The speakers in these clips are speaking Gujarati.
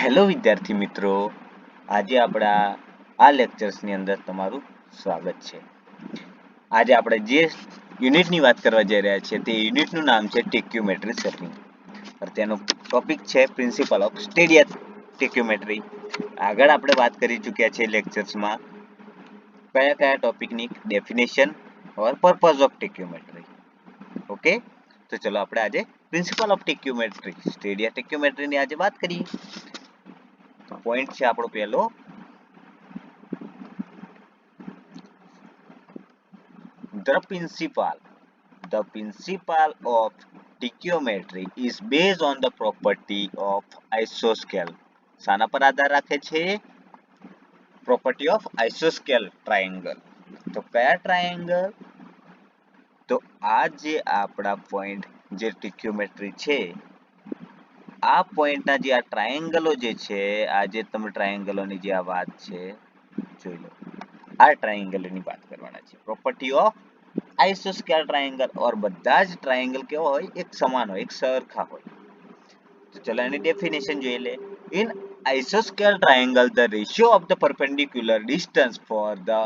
હેલો વિદ્યાર્થી મિત્રો, આજે આપણા આ લેક્ચર્સની અંદર તમારું સ્વાગત છે. આજે આપણે જે યુનિટની વાત કરવા જઈ રહ્યા છીએ તે યુનિટનું નામ છે ટેક્યુમેટ્રી સર્વિંગ. તેનો ટોપિક છે પ્રિન્સિપલ ઓફ સ્ટેડિયા ટેક્યુમેટ્રી. આગળ આપણે વાત કરી ચૂક્યા છીએ લેક્ચર્સમાં કયા કયા ટોપિકની definition or purpose of tacheometry. Okay, તો ચલો આપણે આજે પ્રિન્સિપલ ઓફ ટેક્યુમેટ્રી સ્ટેડિયા ટેક્યુમેટ્રીની આજે વાત કરીએ. પોઈન્ટ છે આપણો પહેલો, the principle of tacheometry is based on the property of isoscale. શાના પર આધાર રાખે છે? પ્રોપર્ટી ઓફ આઇસોસ્કેલ ટ્રાયેંગલ. તો કયા ટ્રાયેંગલ? તો આ જે આપણા પોઈન્ટ જે ટેક્યોમેટ્રી છે, આ પોઈન્ટના જે આ ટ્રાયેંગલો જે છે, આ જે તમે ટ્રાયેંગલોની જે આ વાત છે જોઈ લો. આ ટ્રાયેંગલની વાત કરવાના છે. પ્રોપર્ટી ઓફ આઇસોસ્કેલ ટ્રાયેંગલ ઓર બધા જ ટ્રાયેંગલ કેવા હોય? એક સમાન હોય, એક સરખા હોય. તો ચલો એની ડેફિનેશન જોઈ લે. In isoscale triangle the ratio of the perpendicular distance for the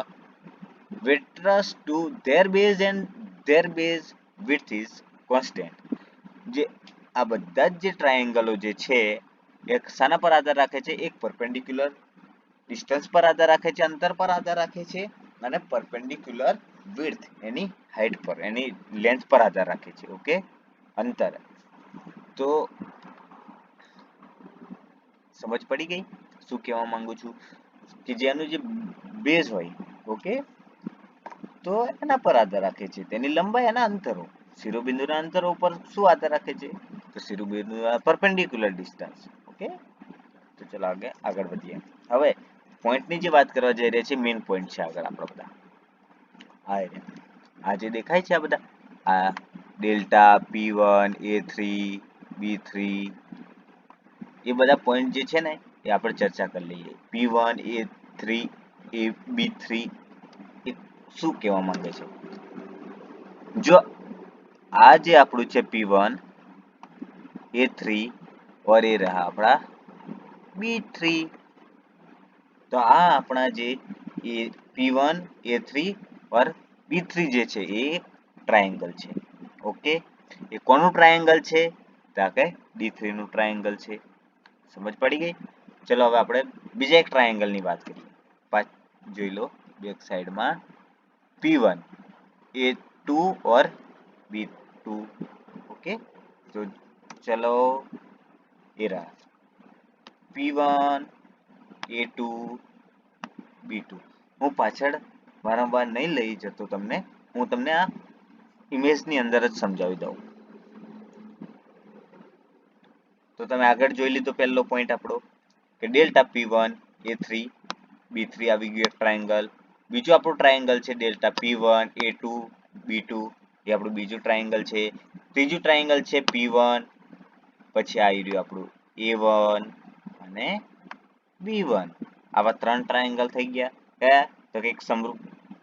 vertex to their base and their base width is constant. જે આ બધા જ જે ટ્રાયેંગલો જે છે એક શાના પર આધાર રાખે છે? એક પરપેન્ડિક્યુલર ડિસ્ટન્સ પર આધાર રાખે છે, અંતર પર આધાર રાખે છે, અને પરપેન્ડિક્યુલર વિડ્થ એની હાઈટ પર, એની લેન્થ પર આધાર રાખે છે. ઓકે, અંતર. તો સમજ પડી ગઈ શું કહેવા માંગુ છું? કે જેનું જે બેઝ હોય, ઓકે, તો એના પર આધાર રાખે છે, તેની લંબાઈ અને અંતરો. શિરોબિંદુના અંતરો ઉપર શું આધાર રાખે છે? તો શિરોબિંદુના પરપેન્ડિક્યુલર ડિસ્ટન્સ. ઓકે, તો ચલો આગળ વધીએ. હવે પોઈન્ટની જે વાત કરવા જઈ રહ્યા છે, મેઇન પોઈન્ટ છે આગળ આપણો બધા. આ જે દેખાય છે આ બધા, આ ડેલ્ટા P1 A3 B3 એ બધા પોઈન્ટ જે છે ને એ આપણે ચર્ચા કરી લઈએ. P1 A3 B3 એ શું કહેવા માંગે છે? જો આ જે આપણું છે P1 A3 और એ रहा આપણા B3, તો આ આપણા જે P1 A3 और B3 જે છે એ ટ્રાયેંગલ છે. ઓકે, એ કોનું ટ્રાયેંગલ છે? તો કે D3 નું ટ્રાયેંગલ છે. સમજ પડી ગઈ? ચલો હવે આપણે બીજા એક ટ્રાયેંગલની વાત કરીએ. જોઈ લો બેક સાઈડમાં P1 A2 और B2. ओके, तो चलो ये रहा P1 A2 B2. હું પાછળ વારંવાર નહીં લઈ જતો તમને, હું તમને આ ઇમેજની અંદર જ સમજાવી દઉં. તો તમે આગળ જોઈ લીધો પહેલો પોઈન્ટ આપણો કે ડેલ્ટા P1 A3 B3 આવી ગયું એક ટ્રાયેંગલ. બીજું આપણું ટ્રાયેંગલ છે ડેલ્ટા P1 A2 B2, એ આપણું બીજું ટ્રાયેંગલ છે. ત્રીજું ટ્રાયેંગલ છે P1, પછી આવી રહ્યું આપણું A1 અને B1. આવા ત્રણ ટ્રાયેંગલ થઈ ગયા. કયા? તો કે એક સમરૂપ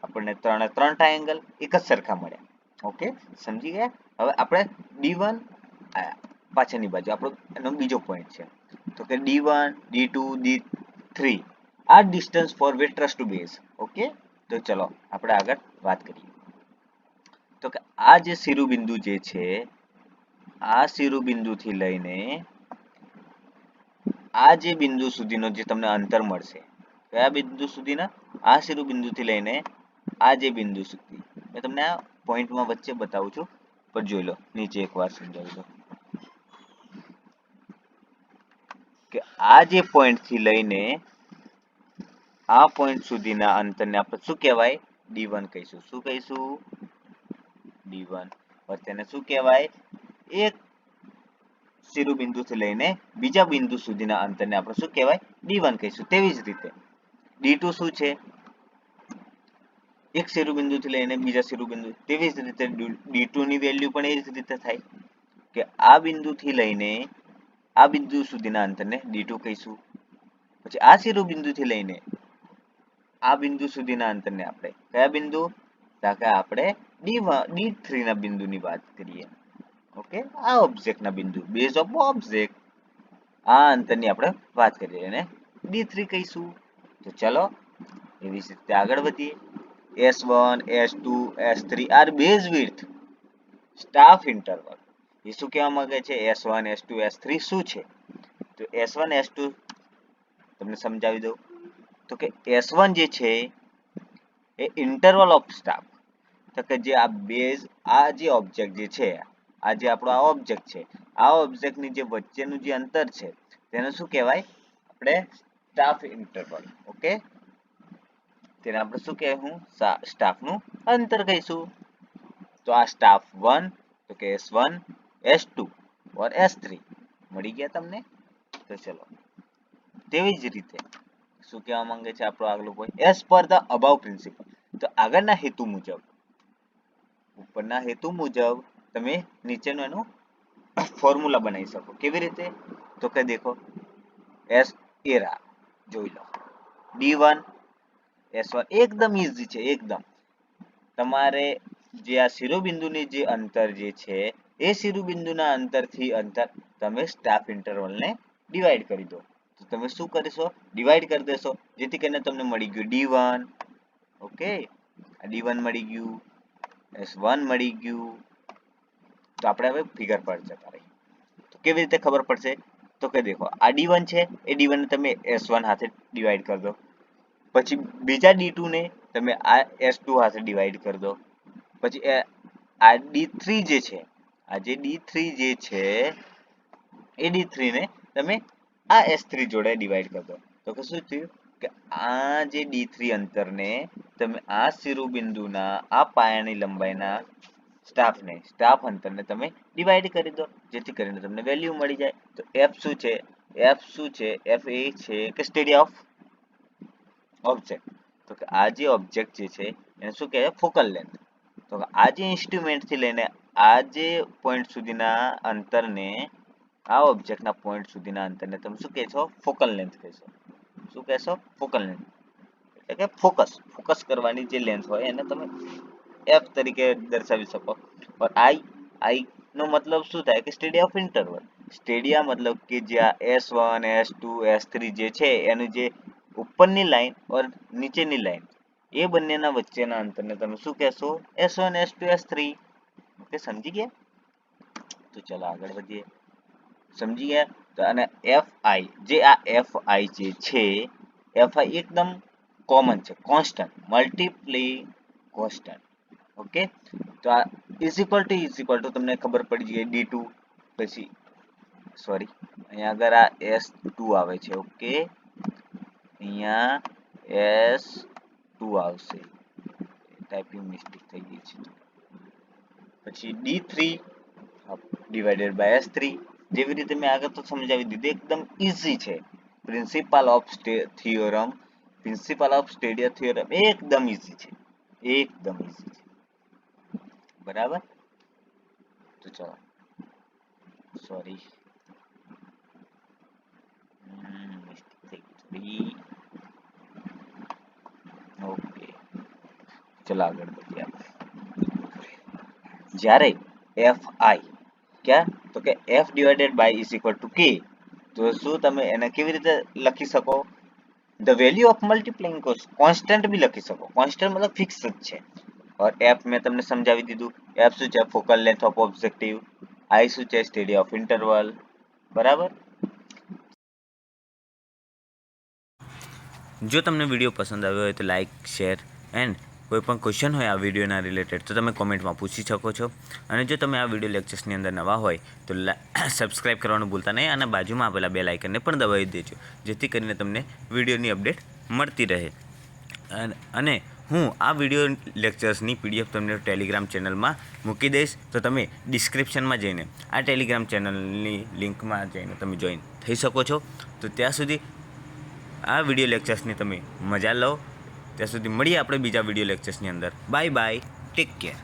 આપણને ત્રણ ટ્રાયેંગલ એક જ સરખા મળ્યા. ઓકે, સમજી ગયા? હવે આપણે D1 પાછળની બાજુ આપણો એનો બીજો પોઈન્ટ છે, તો કે D1 D2 D3 આ distance for vectors to base. Okay, તો ચલો આપણે આગળ વાત કરીએ. તો કે આ જે શિરોબિંદુ જે છે, આ શિરોબિંદુથી લઈને આ જે બિંદુ સુધીનો જે તમને અંતર મળશે, કયા બિંદુ સુધીના? આ શિરોબિંદુથી લઈને આ જે બિંદુ સુધી. મેં તમને આ પોઈન્ટમાં વચ્ચે બતાવું છું, પણ જોઈ લો નીચે એકવાર સમજાવી દો કે આ જે પોઈન્ટ થી લઈને આ પોઈન્ટ સુધીના અંતરને આપણે શું કહેવાય? D1 કહીશું. શું કહીશું? D1. और તેને શું કહેવાય? એક શિરોબિંદુથી લઈને બીજા બિંદુ સુધીના અંતરને આપણે શું કહેવાય? D1 કહીશું. તેવી જ રીતે D2 શું છે? એક શિરોબિંદુથી લઈને બીજા શિરોબિંદુ. તેવી જ રીતે D2 ની વેલ્યુ પણ એ જ રીતે થાય કે આ બિંદુથી લઈને આ બિંદુ સુધીના અંતરને D2 કહીશું. પછી આ શિરોબિંદુથી લઈને આ બિંદુ સુધીના અંતરને આપણે કયા બિંદુ? તો કે આપણે D3 ના બિંદુની વાત કરીએ. ઓકે, આ ઓબ્જેક્ટના બિંદુ, બેઝ ઓફ ઓબ્જેક્ટ. આ અંતરની આપણે વાત કરીએ એને D3 કહીશું. તો ચલો એવી રીતે આગળ વધીએ. S1, S2, S3 are base width staff interval. એ શું કહેવા માંગે છે? S1, S2, S3 શું છે? તો S1, S2 તમને સમજાવી દઉં. તો કે S1 જે છે એ ઇન્ટરવલ ઓફ સ્ટાફ. તો કે જે આ બેઝ આ જે ઓબ્જેક્ટ જે છે, આ જે આપણો આ ઓબ્જેક્ટ છે, આ ઓબ્જેક્ટની જે વચ્ચેનું જે અંતર છે તેને શું કહેવાય? આપણે સ્ટાફ ઇન્ટરવલ. ઓકે, તેને આપણે શું કહેવું? સ્ટાફનું અંતર કહીશું. તો આ સ્ટાફ 1 તો કે S1, S2 ઓર S3 મળી ગયા તમને. તો ચલો તેવી જ રીતે શું કહેવા માંગે છે આપણો આગલો point? As per the about principal. તો આગળના હેતુ મુજબ, ઉપરના હેતુ મુજબ તમે નીચેનું એનું ફોર્મ્યુલા બનાવી શકો. કેવી રીતે? તો કે દેખો, એસ એરા જોઈ લો, D1, S1 એકદમ ઈઝી છે. એકદમ તમારે જે આ શિરોબિંદુની જે અંતર જે છે એ શિરોબિંદુના અંતરથી અંતર તમે સ્ટાફ ઇન્ટરવલને ડિવાઈડ કરી દો. તો તમે શું કરશો? ડિવાઈડ કરી દેશો, જેથી કરીને તમને મળી ગયું D1. ઓકે, આ D1 મળી ગયું, S1 મળી ગયું. તો આપણે હવે ફિગર પર જતા રહીએ. તો કેવી રીતે ખબર પડશે? તો કે દેખો, આ D1 છે એ D1 ને તમે S1 સાથે ડિવાઈડ કરી દો. પછી બીજા D2 ને તમે આ S2 સાથે ડિવાઈડ કરી દો. પછી આ D3 જે છે, આ જે D3 જે છે એ D3 ને તમે આ S3 જોડે ડિવાઈડ કરી દો. તો કે શું થયું? કે આ જે D3 અંતરને તમે આ શિરોબિંદુના આ પાયાની લંબાઈના સ્ટાફ અંતરને તમે ડિવાઈડ કરી દો, જેથી કરીને તમને વેલ્યુ મળી જાય. તો F શું છે? F શું છે? F એ છે કે સ્ટેડિયા ઓફ ઓબ્જેક્ટ. તો કે આ જે ઓબ્જેક્ટ જે છે એને શું કહેવાય? Focal length. તો આ જે ઇન્સ્ટ્રુમેન્ટ થી લઈને આ જે પોઈન્ટ સુધીના અંતરને, આ ઓબ્જેક્ટના પોઈન્ટ સુધીના અંતરને તમે શું કહેશો? ફોકલ લેન્થ કહેશો. શું કહેશો? Focal length. એટલે કે ફોકસ કરવાની જે લેન્થ હોય એને તમે F તરીકે દર્શાવી શકો. और I નો મતલબ શું થાય? કે સ્ટેડિયા ઓફ ઇન્ટરવલ. સ્ટેડિયા મતલબ કે જે આ S1, S2, S3 જે છે એનું જે ઉપરની લાઈન ઓર નીચેની લાઈન એ બંનેના વચ્ચેના અંતરને તમે શું કહેશો? S1, S2, S3. ઓકે, સમજી ગયા? તો ચલો આગળ વધીએ. સમજી ગયા? તો અને FI જે આ FI જે છે, FI એકદમ કોમન છે, કોન્સ્ટન્ટ, મલ્ટીપ્લી કોન્સ્ટન્ટ. ઓકે, તો આ ઇઝ ઇક્વલ ટુ તમને ખબર પડી ગઈ D2. પછી સોરી, અહીંયા આગળ આ S2 આવે છે. ઓકે, અહીંયા S2 આવશે, ટાઈપિંગ મિસ્ટેક થઈ ગઈ છે. પછી D3 ડિવાઇડેડ બાય S3. જેવી રીતે મેં આગળ તો સમજાવી દીધું, એકદમ ઈઝી છે. Principle of theorem, principle of stadia theorem એકદમ ઈઝી છે, એકદમ ઈઝી છે. બરાબર? તો ચલો, સોરી મિસ્ટેક થઈ ગઈ. ઓકે, ચલો આગળ વધીએ. જ્યારે FI ક્યાં? તો કે F divided by is equal to K. તો શું તમે એને કેવી રીતે લખી શકો? The value of multiplying constant બી લખી શકો. કોન્સ્ટન્ટ મતલબ ફિક્સ જ છે. और F મેં તમને સમજાવી દીધું. F શું છે? Focal length of objective. I શું છે? સ્ટેડિયા ઓફ ઇન્ટરવલ. બરાબર? જો તમને વિડીયો પસંદ આવ્યો હોય તો લાઇક, શેર એન્ડ કોઈ પણ ક્વેશ્ચન હોય આ વિડીયોના રિલેટેડ તો તમે કોમેન્ટમાં પૂછી શકો છો. અને જો તમે આ વિડીયો લેક્ચર્સની અંદર નવા હોય તો સબસ્ક્રાઈબ કરવાનું ભૂલતા નહીં, અને બાજુમાં આપેલા બેલ આઇકનને પણ દબાવી દેજો, જેથી કરીને તમને વિડીયોની અપડેટ મળતી રહે. અને હું આ વિડીયો લેક્ચર્સની PDF તમને ટેલિગ્રામ ચેનલમાં મૂકી દઈશ, તો તમે ડિસ્ક્રિપ્શનમાં જઈને આ ટેલિગ્રામ ચેનલની લિંકમાં જઈને તમે જોઈન થઈ શકો છો. તો ત્યાં સુધી આ વિડીયો લેક્ચર્સની તમે મજા લો. ત્યાં સુધી મળીએ આપણે બીજા વિડીયો લેક્ચર્સની અંદર. Bye bye, take care.